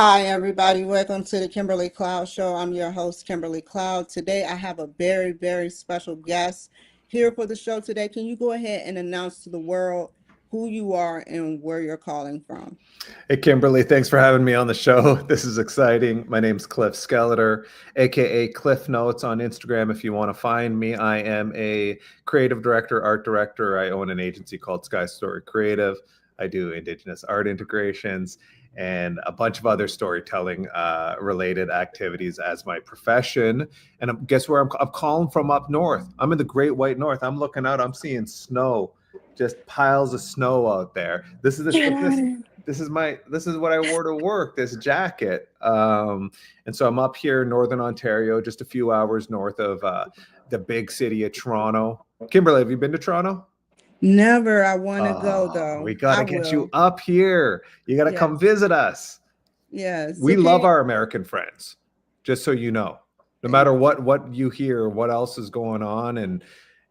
Hi, everybody. Welcome to the Kimberly Cloud Show. I'm your host, Kimberly Cloud. Today, I have a very, very special guest here for the show today. Can you go ahead and announce to the world who you are and where you're calling from? Hey, Kimberly, thanks for having me on the show. This is exciting. My name's Cliff Skelliter, aka Cliff Notes on Instagram. If you want to find me, I am a creative director, art director. I own an agency called Sky Story Creative. I do Indigenous art integrations and a bunch of other storytelling related activities as my profession. And guess where I'm calling from up north? I'm in the Great White North. I'm looking out. I'm seeing snow, just piles of snow out there. This is what I wore to work, this jacket. And so I'm up here in Northern Ontario, just a few hours north of the big city of Toronto. Kimberly, have you been to Toronto? Never. I want to go, Oh, though. we got I to get you will. up here. You got to come Yes. visit us. Yes. So We can love you? our American friends, just so you know. No matter Thank you. what you hear, what else is going on,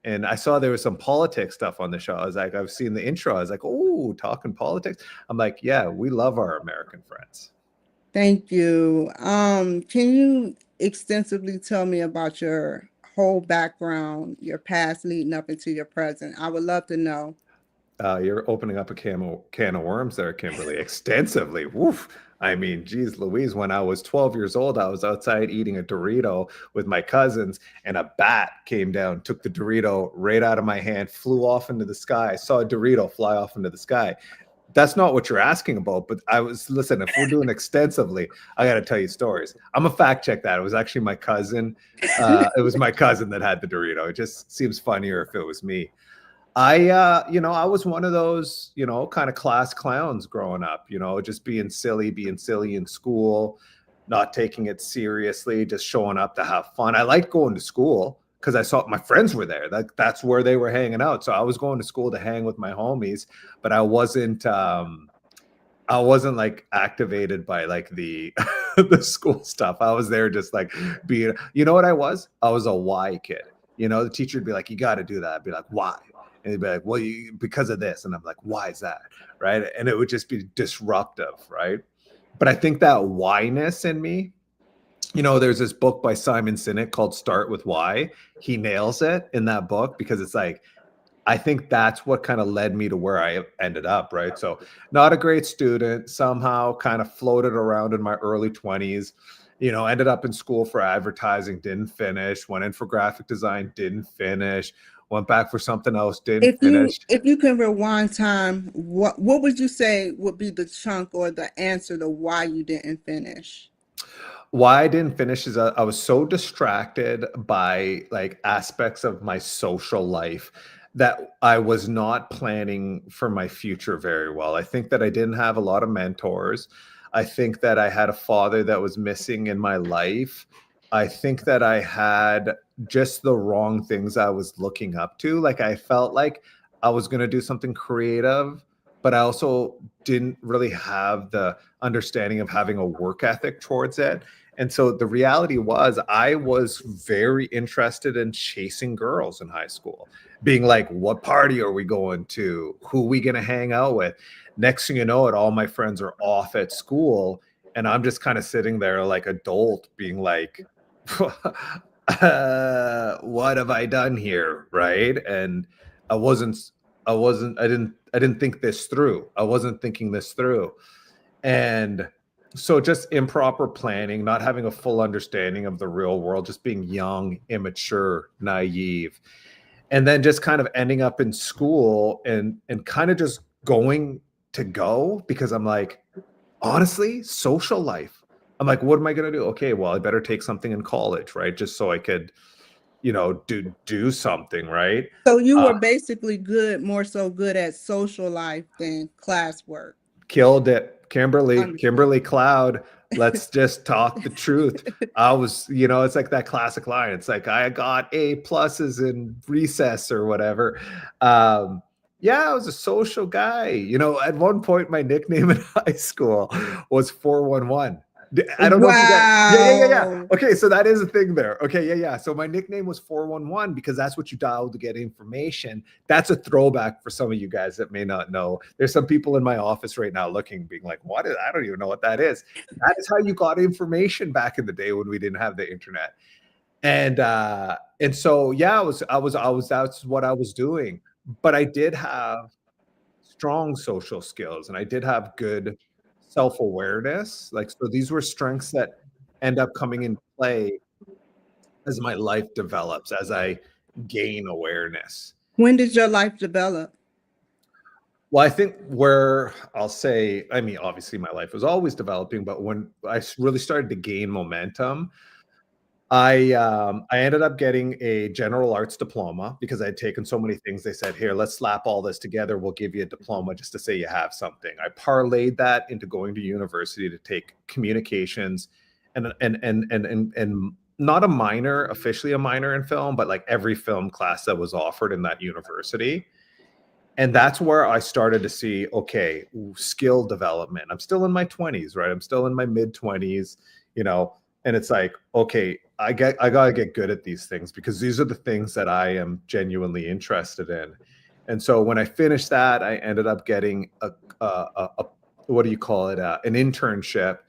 and I saw there was some politics stuff on the show. I was like, I've seen the intro. I was like, oh, talking politics. I'm like, yeah, we love our American friends. Thank you. Can you extensively tell me about your whole background, your past leading up into your present? I would love to know. You're opening up a can of worms there, Kimberly, extensively. Woof. I mean, geez, Louise, when I was 12 years old, I was outside eating a Dorito with my cousins, and a bat came down, took the Dorito right out of my hand, flew off into the sky. I saw a Dorito fly off into the sky. That's not what you're asking about, but listen, if we're doing extensively, I got to tell you stories. I'm a fact check that. It was actually my cousin. It was my cousin that had the Dorito. It just seems funnier if it was me. I was one of those, kind of class clowns growing up, just being silly in school, not taking it seriously, just showing up to have fun. I liked going to school because I saw my friends were there. That's where they were hanging out. So I was going to school to hang with my homies, but I wasn't like activated by like the the school stuff. I was there just like being, what I was? I was a why kid. The teacher would be like, you got to do that. I'd be like, why? And he'd be like, well, because of this. And I'm like, why is that? Right. And it would just be disruptive. Right. But I think that whyness in me, there's this book by Simon Sinek called Start With Why. He nails it in that book because it's like, I think that's what kind of led me to where I ended up, right? So, not a great student, somehow kind of floated around in my early 20s, ended up in school for advertising, didn't finish, went in for graphic design, didn't finish, went back for something else, didn't If you finish. if you can rewind time, what would you say would be the chunk or the answer to why you didn't finish? Why I didn't finish is I was so distracted by like aspects of my social life that I was not planning for my future very well. I think that I didn't have a lot of mentors. I think that I had a father that was missing in my life. I think that I had just the wrong things I was looking up to. Like I felt like I was going to do something creative, but I also didn't really have the understanding of having a work ethic towards it. And so the reality was, I was very interested in chasing girls in high school, being like, what party are we going to? Who are we going to hang out with? Next thing you know it, all my friends are off at school. And I'm just kind of sitting there like adult being like, what have I done here? Right. And I wasn't, I didn't think this through. I wasn't thinking this through. And so just improper planning, not having a full understanding of the real world, just being young, immature, naive, and then just kind of ending up in school and kind of just going to go because I'm like, honestly, social life. I'm like, what am I going to do? Okay, well, I better take something in college, right? Just so I could, do something, right? So you Uh, were basically good, more so good at social life than classwork. Killed it. Kimberly Understood. Cloud. Let's just talk the truth. I was, it's like that classic line. It's like I got A pluses in recess or whatever. Um, yeah, I was a social guy. At one point, my nickname in high school was 411. I don't know if you got. Yeah. Wow. Okay, so that is a thing there. Okay, yeah. So my nickname was 411 because that's what you dial to get information. That's a throwback for some of you guys that may not know. There's some people in my office right now looking, being like, "What is? I don't even know what that is." That is how you got information back in the day when we didn't have the internet. And so yeah, that's what I was doing. But I did have strong social skills and I did have good self-awareness. Like, so these were strengths that end up coming in play as my life develops, as I gain awareness. When did your life develop? Well, I think where I'll say, I mean, obviously my life was always developing, but when I really started to gain momentum, I ended up getting a general arts diploma because I had taken so many things. They said, "Here, let's slap all this together. We'll give you a diploma just to say you have something." I parlayed that into going to university to take communications and not a minor, officially a minor in film, but like every film class that was offered in that university. And that's where I started to see, okay, skill development. I'm still in my 20s, right? I'm still in my mid 20s, you know, and it's like, okay, I gotta get good at these things because these are the things that I am genuinely interested in. And so when I finished that, I ended up getting a what do you call it? An internship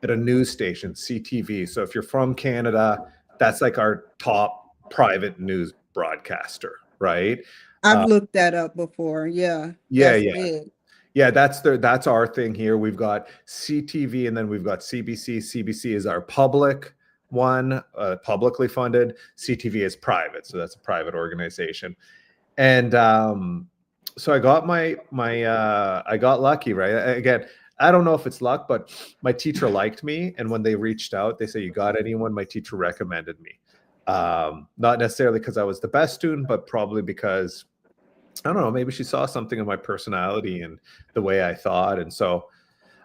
at a news station, CTV. So if you're from Canada, that's like our top private news broadcaster, right? I've Uh, looked that up before. Yeah, yeah, that's yeah. big. Yeah, that's our thing here. We've got CTV and then we've got CBC. CBC is our public one, publicly funded. CTV is private, so that's a private organization. And so I got I got lucky, right? Again, I don't know if it's luck, but my teacher liked me, and when they reached out, they say, "You got anyone?" My teacher recommended me. Not necessarily because I was the best student, but probably because I don't know, maybe she saw something in my personality and the way I thought. And so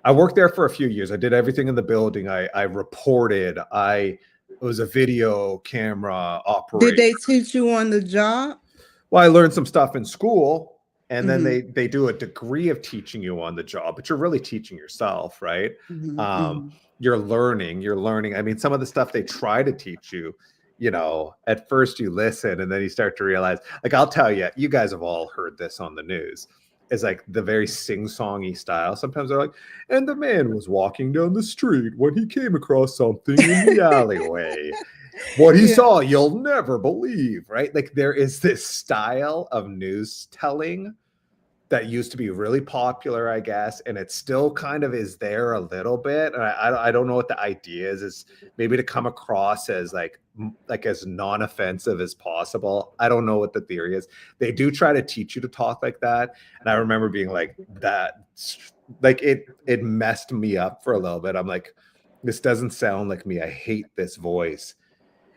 I worked there for a few years. I did everything in the building. I reported. I was a video camera Did operator. they teach you on the job? Well, I learned some stuff in school, and then Mm-hmm. they do a degree of teaching you on the job, but you're really teaching yourself, right? Mm-hmm. Um, Mm-hmm. you're learning. You're learning. I mean, some of the stuff they try to teach you, you know, at first you listen, and then you start to realize. Like, I'll tell you, you guys have all heard this on the news. It's like the very sing-songy style. Sometimes they're like, "And the man was walking down the street when he came across something in the alleyway. What he Yeah. saw, you'll never believe," right? Like, there is this style of news telling that used to be really popular, I guess, and it still kind of is there a little bit. And I don't know what the idea is maybe to come across as like as non-offensive as possible. I don't know what the theory is. They do try to teach you to talk like that, and I remember being like that, like it messed me up for a little bit. I'm like, this doesn't sound like me. I hate this voice.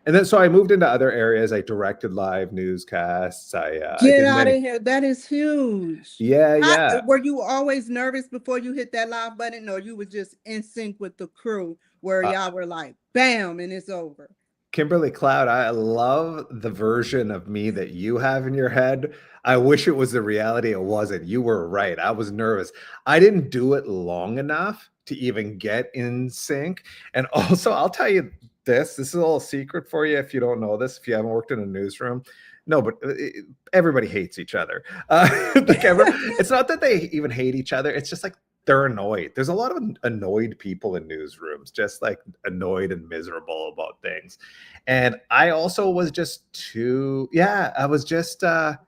And then so I moved into other areas. I directed live newscasts. I Get did out of many. here. That is huge. Yeah, yeah. Were you always nervous before you hit that live button, or you were just in sync with the crew where Uh, y'all were like, bam, and it's over? Kimberly Cloud, I love the version of me that you have in your head. I wish it was the reality. It wasn't. You were right. I was nervous. I didn't do it long enough to even get in sync. And also, I'll tell you this. This is a little secret for you if you don't know this, if you haven't worked in a newsroom. No, but everybody hates each other. It's not that they even hate each other. It's just like they're annoyed. There's a lot of annoyed people in newsrooms, just like annoyed and miserable about things. And I also was just too, yeah, I was just, I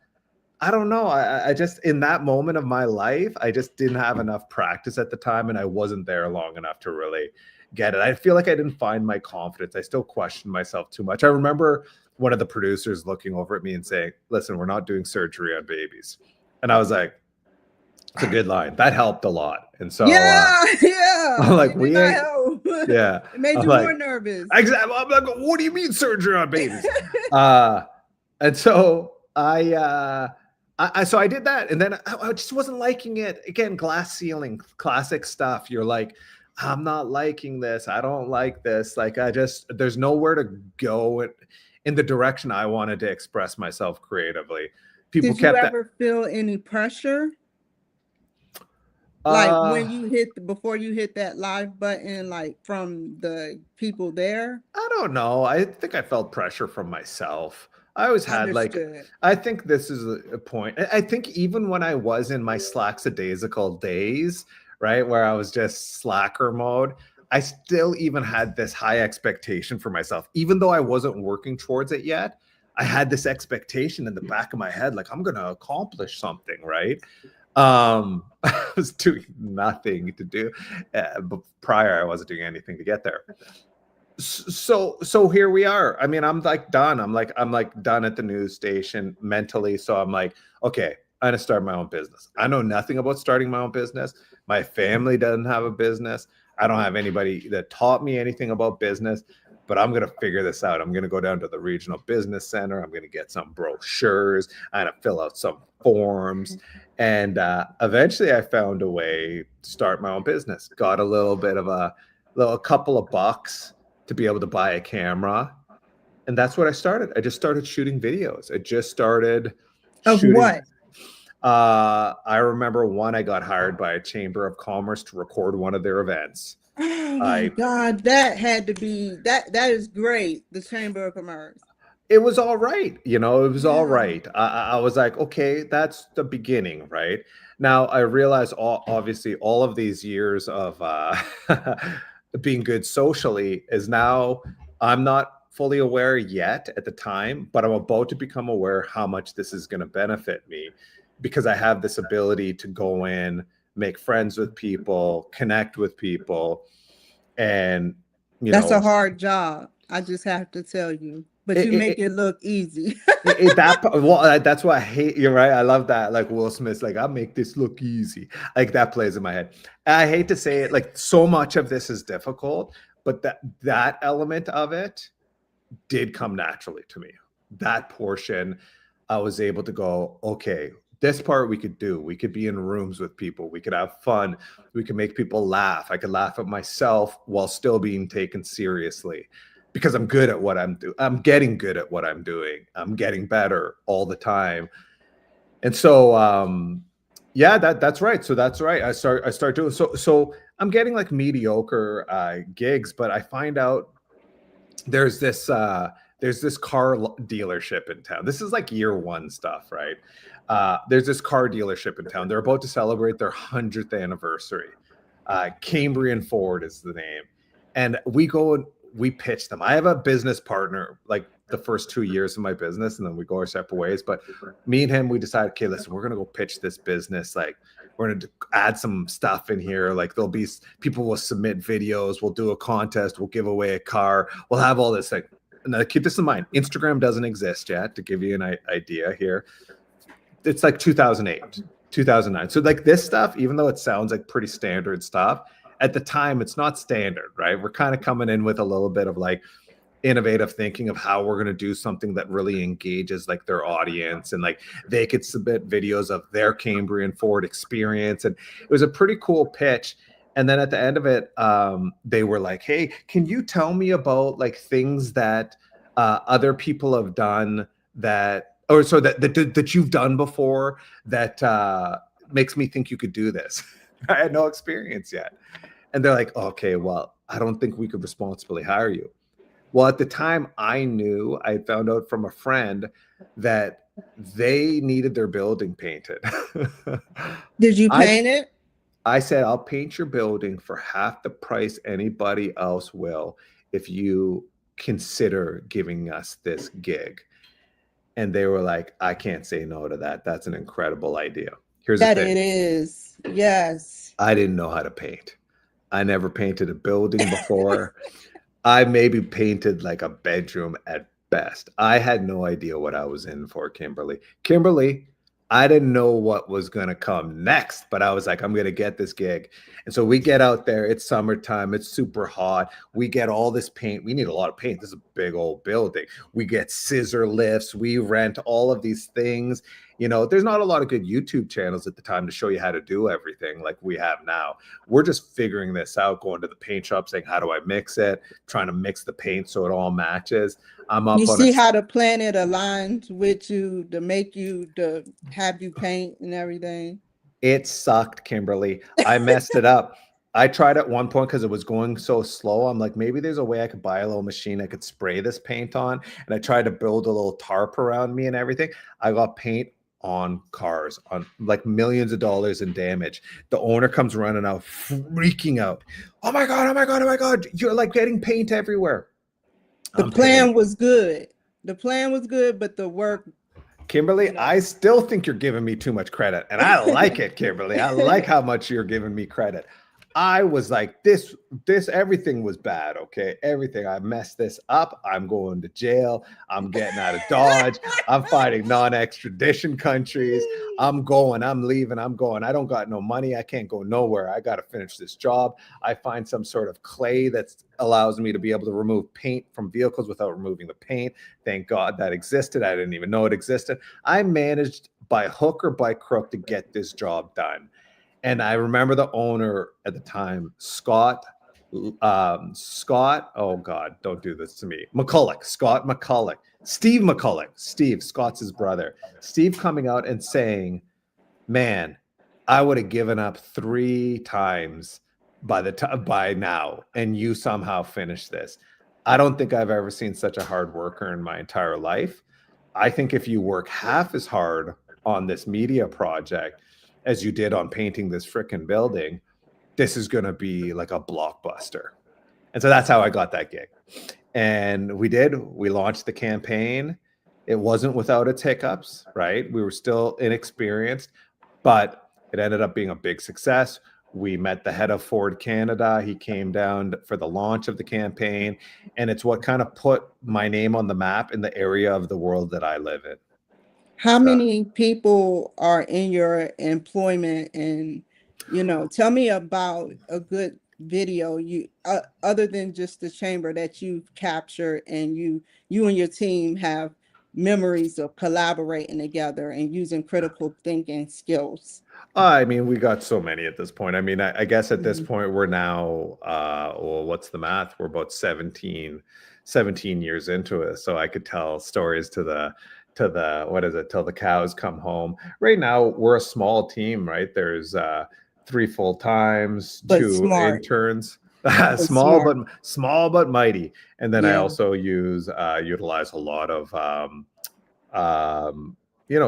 don't know. I just, in that moment of my life, I just didn't have enough practice at the time, and I wasn't there long enough to really get it. I feel like I didn't find my confidence. I still questioned myself too much. I remember one of the producers looking over at me and saying, "Listen, we're not doing surgery on babies." And I was like, it's a good line. That helped a lot. And so Yeah, yeah. I'm like, It did we not ain't, help. yeah. It made I'm you more like, nervous. exactly. I'm like, what do you mean surgery on babies? uh, and so so I did that, and then I just wasn't liking it. Again, glass ceiling, classic stuff. You're like, I'm not liking this. I don't like this. Like, there's nowhere to go in the direction I wanted to express myself creatively. People Did you kept that. ever feel any pressure? Like Uh, when you hit before you hit that live button, like from the people there? I don't know. I think I felt pressure from myself. I always had like, Understood. I think this is a point. I think even when I was in my lackadaisical days, right, where I was just slacker mode, I still even had this high expectation for myself, even though I wasn't working towards it yet. I had this expectation in the back of my head, like I'm going to accomplish something, right? I was doing nothing to do, but prior I wasn't doing anything to get there. So here we are. I mean, I'm like done. I'm like done at the news station mentally. So I'm like, okay, I'm gonna start my own business. I know nothing about starting my own business. My family doesn't have a business. I don't have anybody that taught me anything about business, but I'm gonna figure this out. I'm gonna go down to the regional business center. I'm gonna get some brochures. I'm gonna fill out some forms. And eventually I found a way to start my own business. Got a little bit of a couple of bucks to be able to buy a camera. And that's what I started. I just started shooting videos. I just started Of shooting. what? I remember one, I got hired by a chamber of commerce to record one of their events. Oh my I God, that had to be that is great. The Chamber of Commerce. It was all right, it was all Yeah. right. I was like, okay, that's the beginning, right? Now I realize obviously all of these years of being good socially is now I'm not fully aware yet at the time, but I'm about to become aware how much this is going to benefit me because I have this ability to go in, make friends with people, connect with people, and you That's a know, hard job. I just have to tell you. But it, you make it, it look easy. that's why I hate. You're right. I love that. Like Will Smith's, like I make this look easy. Like that plays in my head. And I hate to say it. Like so much of this is difficult, but that element of it did come naturally to me. That portion, I was able to go, okay, this part we could do. We could be in rooms with people. We could have fun. We could make people laugh. I could laugh at myself while still being taken seriously because I'm good at what I'm doing. I'm getting good at what I'm doing. I'm getting better all the time. And so yeah, that's right. So that's right. I start doing so I'm getting like mediocre gigs, but I find out there's this car dealership in town. This is like year one stuff, right? There's this car dealership in town. They're about to celebrate their 100th anniversary. Cambrian Ford is the name, and we go and we pitch them. I have a business partner like the first 2 years of my business, and then we go our separate ways. But me and him, we decided, okay, listen, we're gonna go pitch this business. Like we're gonna add some stuff in here. Like there'll be people will submit videos. We'll do a contest. We'll give away a car. We'll have all this. Like, now keep this in mind. Instagram doesn't exist yet. To give you an idea here, it's like 2008, 2009. So like this stuff, even though it sounds like pretty standard stuff, at the time it's not standard, right? We're kind of coming in with a little bit of like innovative thinking of how we're going to do something that really engages like their audience, and like they could submit videos of their Cambrian Ford experience, and it was a pretty cool pitch. And then at the end of it, they were like, hey, can you tell me about like things that other people have done that you've done before that makes me think you could do this. I had no experience yet. And they're like, okay, well, I don't think we could responsibly hire you. Well, at the time, I found out from a friend that they needed their building painted. Did you I paint it? I said, I'll paint your building for half the price anybody else will if you consider giving us this gig. And they were like, I can't say no to that. That's an incredible idea. Here's the That thing. it is. Yes. I didn't know how to paint. I never painted a building before. I maybe painted like a bedroom at best. I had no idea what I was in for, Kimberly. Kimberly, I didn't know what was going to come next, but I was like, I'm going to get this gig. And so we get out there. It's summertime. It's super hot. We get all this paint. We need a lot of paint. This is a big old building. We get scissor lifts. We rent all of these things. There's not a lot of good YouTube channels at the time to show you how to do everything like we have now. We're just figuring this out, going to the paint shop, saying, how do I mix it? Trying to mix the paint so it all matches. I'm up You on a see how the planet aligns with you to make you to have you paint and everything. It sucked, Kimberly. I messed it up. I tried at one point because it was going so slow. I'm like, maybe there's a way I could buy a little machine I could spray this paint on. And I tried to build a little tarp around me and everything. I got paint on cars, on like millions of dollars in damage. The owner comes running out, freaking out. Oh my God, oh my God, oh my God. You're like getting paint everywhere. The I'm paying. plan was good. The plan was good, but the work. Kimberly, I still think you're giving me too much credit. And I like it, Kimberly. I like how much you're giving me credit. I was like, this, everything was bad. Okay. Everything. I messed this up. I'm going to jail. I'm getting out of Dodge. I'm fighting non-extradition countries. I'm going, I'm leaving, I'm going. I don't got no money. I can't go nowhere. I got to finish this job. I find some sort of clay that allows me to be able to remove paint from vehicles without removing the paint. Thank God that existed. I didn't even know it existed. I managed by hook or by crook to get this job done. And I remember the owner at the time, Scott, oh God, don't do this to me. Scott McCulloch, Steve McCulloch, Scott's his brother. Steve coming out and saying, I would have given up 3 times by now, and you somehow finished this. I don't think I've ever seen such a hard worker in my entire life. I think if you work half as hard on this media project as you did on painting this frickin' building, this is going to be like a blockbuster. And so that's how I got that gig. And we launched the campaign. It wasn't without its hiccups, right? We were still inexperienced, but it ended up being a big success. We met the head of Ford Canada. He came down for the launch of the campaign. And it's what kind of put my name on the map in the area of the world that I live in. How many people are in your employment? And, tell me about a good video other than just the chamber that you've captured, and you and your team have memories of collaborating together and using critical thinking skills. I mean, we got so many at this point. I mean, I guess at this point we're now, well, what's the math? We're about 17 years into it. So I could tell stories to the, what is it, till the cows come home. Right now, we're a small team, right? There's 3 full-times, 2 interns. Small but mighty. And then I also utilize a lot of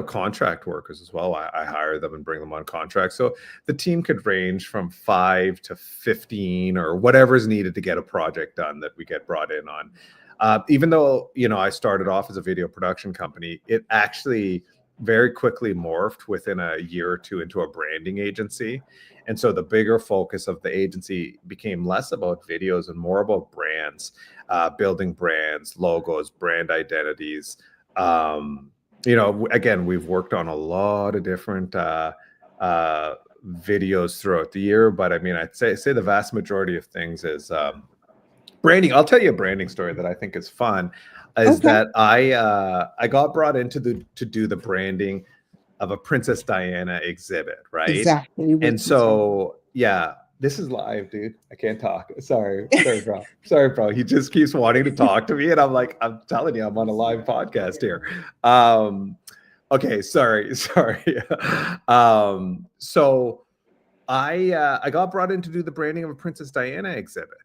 contract workers as well. I hire them and bring them on contract. So the team could range from 5 to 15 or whatever is needed to get a project done that we get brought in on. Even though, I started off as a video production company, it actually very quickly morphed within a year or 2 into a branding agency. And so the bigger focus of the agency became less about videos and more about brands, building brands, logos, brand identities. Again, we've worked on a lot of different videos throughout the year, but I mean, I'd say the vast majority of things is branding. I'll tell you a branding story that I think is fun. That I got brought into to do the branding of a Princess Diana exhibit, right? Exactly. And so, this is live, dude. I can't talk. Sorry, bro. He just keeps wanting to talk to me, and I'm like, I'm telling you, I'm on a live podcast here. Okay, sorry. So I got brought in to do the branding of a Princess Diana exhibit.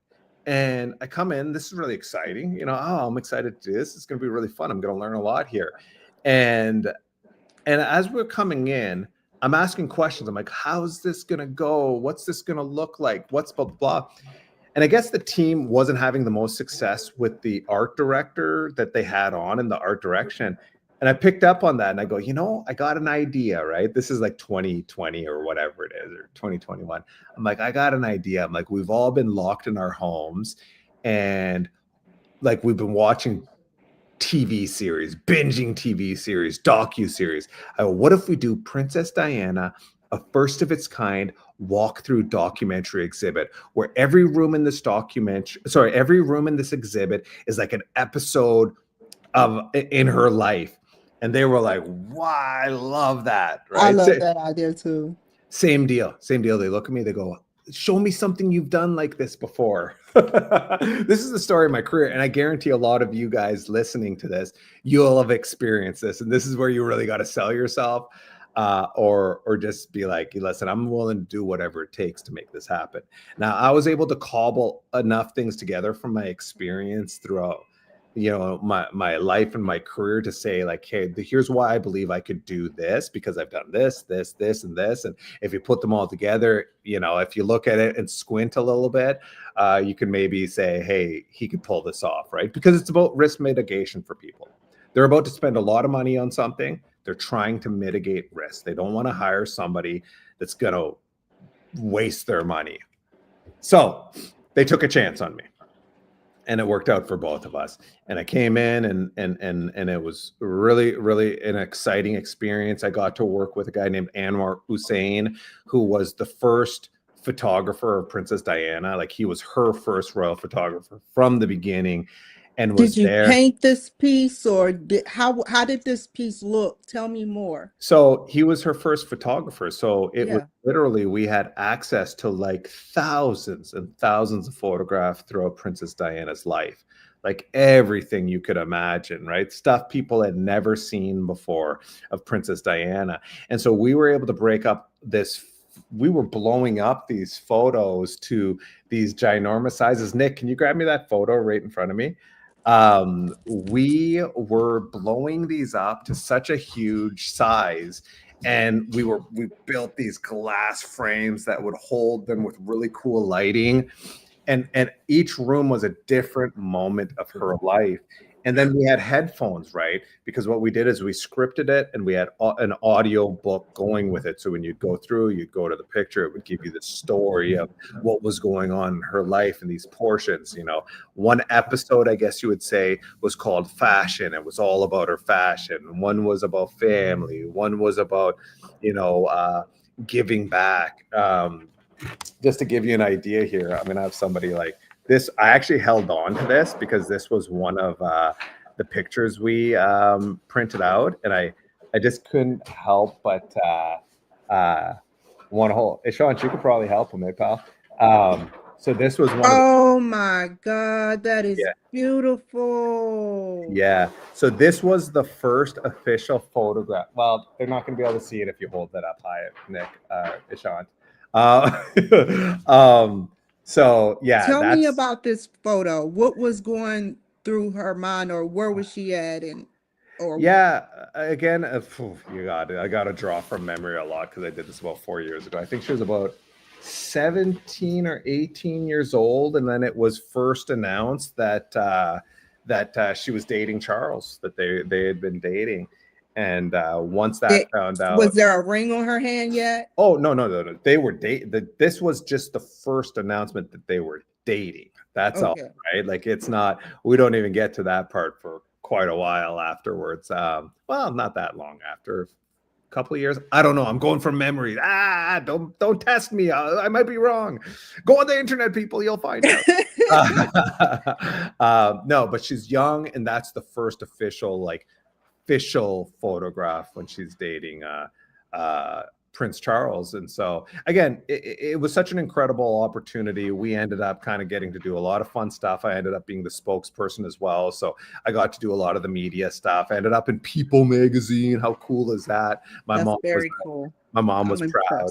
And I come in, this is really exciting. I'm excited to do this. It's going to be really fun. I'm going to learn a lot here. And as we're coming in, I'm asking questions. I'm like, how's this going to go? What's this going to look like? What's blah, blah. And I guess the team wasn't having the most success with the art director that they had on in the art direction. And I picked up on that and I go, I got an idea, right? This is like 2020 or whatever it is, or 2021. I'm like, I got an idea. I'm like, we've all been locked in our homes and like we've been watching TV series, binging TV series, docu-series. What if we do Princess Diana, a first of its kind walkthrough documentary exhibit where every room in this exhibit is like an episode in her life. And they were like, wow, I love that. Right? I love that idea too. Same deal. They look at me, they go, show me something you've done like this before. This is the story of my career. And I guarantee a lot of you guys listening to this, you'll have experienced this. And this is where you really got to sell yourself. or just be like, listen, I'm willing to do whatever it takes to make this happen. Now, I was able to cobble enough things together from my experience throughout, my life and my career to say like, hey, here's why I believe I could do this, because I've done this, and this. And if you put them all together, if you look at it and squint a little bit, you can maybe say, hey, he could pull this off, right? Because it's about risk mitigation for people. They're about to spend a lot of money on something. They're trying to mitigate risk. They don't want to hire somebody that's going to waste their money. So they took a chance on me, and it worked out for both of us. And I came in, and it was really, really an exciting experience. I got to work with a guy named Anwar Hussein, who was the first photographer of Princess Diana. Like, he was her first royal photographer from the beginning. And was Did you there. paint this piece, or how did this piece look? Tell me more. So he was her first photographer. So it was Yeah. literally, we had access to like thousands and thousands of photographs throughout Princess Diana's life, like everything you could imagine, right? Stuff people had never seen before of Princess Diana. And so we were able to break up this. We were blowing up these photos to these ginormous sizes. Nick, can you grab me that photo right in front of me? We were blowing these up to such a huge size, and we built these glass frames that would hold them with really cool lighting, and each room was a different moment of her life. And then we had headphones, right? Because what we did is we scripted it, and we had an audio book going with it. So when you'd go through, you'd go to the picture, it would give you the story of what was going on in her life in these portions. One episode, I guess you would say, was called Fashion. It was all about her fashion. One was about family. One was about, giving back. Just to give you an idea here, I'm going to have somebody like this. I actually held on to this because this was one of the pictures we printed out, and I just couldn't help but want to hold. Hey, Sean, you could probably help him, pal. So this was one. Oh my God, that is Yeah. beautiful. Yeah. So this was the first official photograph. Well, they're not going to be able to see it if you hold that up high, Nick, Sean. So yeah, Tell me about this photo. What was going through her mind, or where was she at? Yeah, again, I got to draw from memory a lot because I did this about 4 years ago. I think she was about 17 or 18 years old, and then it was first announced that she was dating Charles, that they had been dating. And once that found out, was there a ring on her hand yet? Oh, no. They were dating. This was just the first announcement that they were dating. That's all, right? Like, it's not, we don't even get to that part for quite a while afterwards. Well, not that long after, a couple of years. I don't know. I'm going from memory. Don't test me. I might be wrong. Go on the internet, people. You'll find out. No, but she's young, and that's the first official photograph when she's dating Prince Charles. And so again, it was such an incredible opportunity. We ended up kind of getting to do a lot of fun stuff. I ended up being the spokesperson as well, so I got to do a lot of the media stuff. I ended up in People magazine. How cool is that? That's very cool. My mom was proud.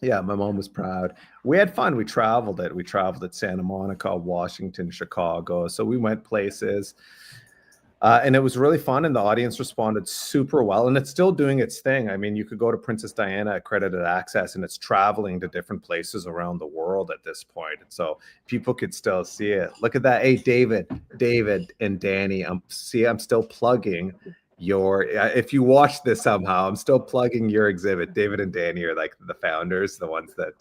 Yeah, my mom was proud. We had fun. We traveled at Santa Monica, Washington, Chicago. So we went places. And it was really fun, and the audience responded super well, and it's still doing its thing. I mean, you could go to Princess Diana Accredited Access, and it's traveling to different places around the world at this point. And so people could still see it. Look at that. Hey, David, and Danny, I'm still plugging your, if you watch this somehow, I'm still plugging your exhibit. David and Danny are like the founders, the ones that,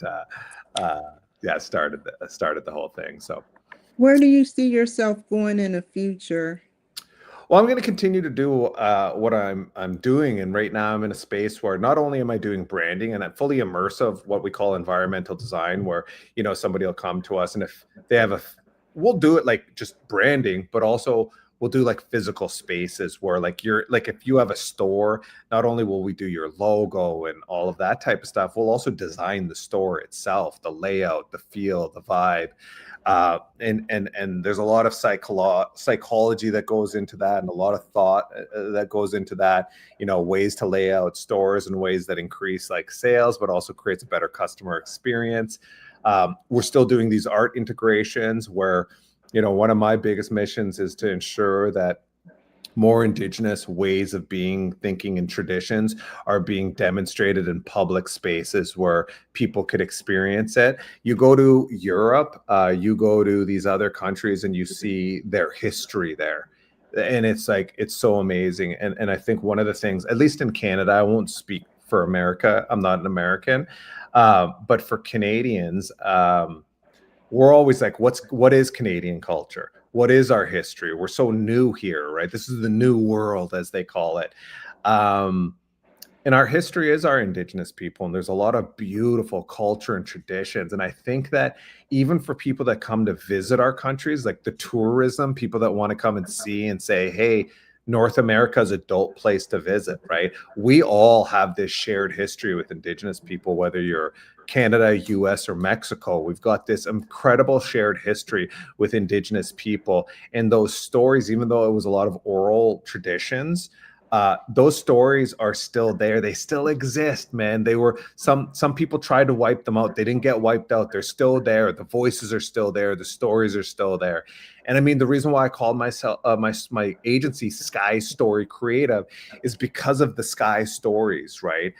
started the whole thing. So where do you see yourself going in the future? Well, I'm going to continue to do what I'm doing, and right now I'm in a space where not only am I doing branding and I'm fully immersive, what we call environmental design, where somebody will come to us, and if they have we'll do it like just branding, but also we'll do like physical spaces where like you're like, if you have a store, not only will we do your logo and all of that type of stuff, we'll also design the store itself, the layout, the feel, the vibe. And there's a lot of psychology that goes into that, and a lot of thought that goes into that, you know, ways to lay out stores in ways that increase like sales, but also creates a better customer experience. We're still doing these art integrations where, you know, one of my biggest missions is to ensure that more Indigenous ways of being, thinking, and traditions are being demonstrated in public spaces where people could experience it. You go to Europe, you go to these other countries, and you see their history there. And it's like, it's so amazing. And I think one of the things, at least in Canada, I won't speak for America, I'm not an American, but for Canadians, we're always like, what is Canadian culture? What is our history? We're so new here, right? This is the new world, as they call it. And our history is our Indigenous people, and there's a lot of beautiful culture and traditions. And I think that even for people that come to visit our countries, like the tourism, people that want to come and see and say, hey, North America is a dope place to visit, right? We all have this shared history with Indigenous people, whether you're Canada, US, or Mexico. We've got this incredible shared history with Indigenous people. And those stories, even though it was a lot of oral traditions, those stories are still there. They still exist, man. They were some people tried to wipe them out. They didn't get wiped out. They're still there. The voices are still there. The stories are still there. And I mean, the reason why I called myself my agency Sky Story Creative is because of the Sky stories, right?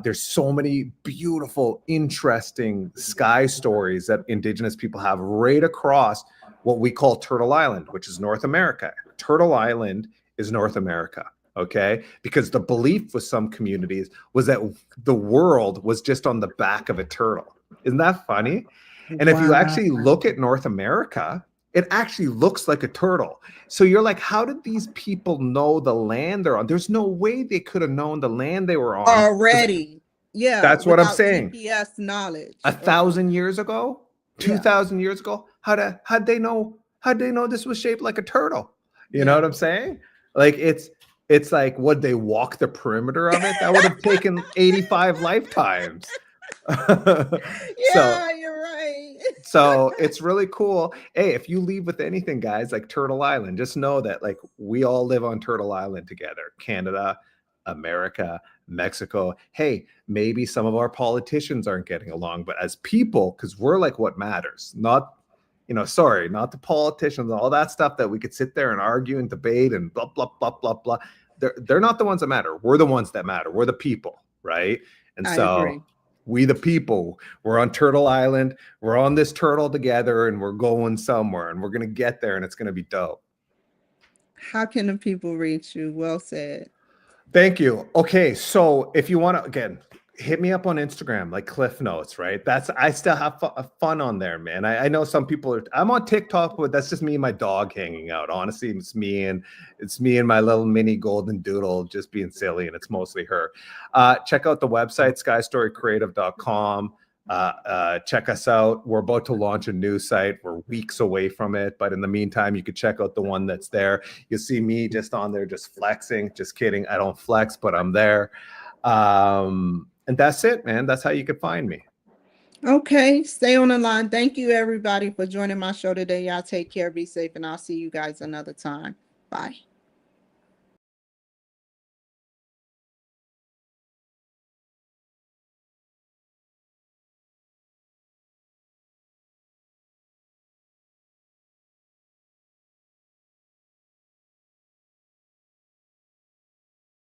There's so many beautiful, interesting sky stories that Indigenous people have right across what we call Turtle Island, which is North America. Turtle Island is North America. Okay, because the belief with some communities was that the world was just on the back of a turtle. Isn't that funny? And if you actually look at North America, it actually looks like a turtle. So you're like, how did these people know the land they're on? There's no way they could have known the land they were on Already. Yeah, that's what I'm without saying. GPS knowledge. 1,000 years ago, 2,000 years ago, how'd they know this was shaped like a turtle? You know what I'm saying? Like it's like, would they walk the perimeter of it? That would have taken 85 lifetimes. Yeah, you're right. So it's really cool. Hey, if you leave with anything, guys, like Turtle Island, just know that like we all live on Turtle Island together. Canada, America, Mexico. Hey, maybe some of our politicians aren't getting along, but as people, because we're like what matters, not, you know, sorry, not the politicians, all that stuff that we could sit there and argue and debate and blah, blah, blah, blah, blah. They're not the ones that matter. We're the ones that matter. We're the people, right? And I so agree. we the people, we're on Turtle Island. We're on this turtle together, and we're going somewhere, and we're going to get there, and it's going to be dope. How can the people reach you? Well said. Thank you. Okay, so if you want to, again, hit me up on Instagram, like Cliff Notes, right? I still have fun on there, man. I know some people I'm on TikTok, but that's just me and my dog hanging out. Honestly, it's me and my little mini golden doodle just being silly, and it's mostly her. Check out the website, skystorycreative.com. Check us out. We're about to launch a new site. We're weeks away from it, but in the meantime, you could check out the one that's there. You'll see me just on there, just flexing. Just kidding. I don't flex, but I'm there. And that's it, man. That's how you can find me. Okay, stay on the line. Thank you, everybody, for joining my show today. Y'all take care, be safe, and I'll see you guys another time. Bye.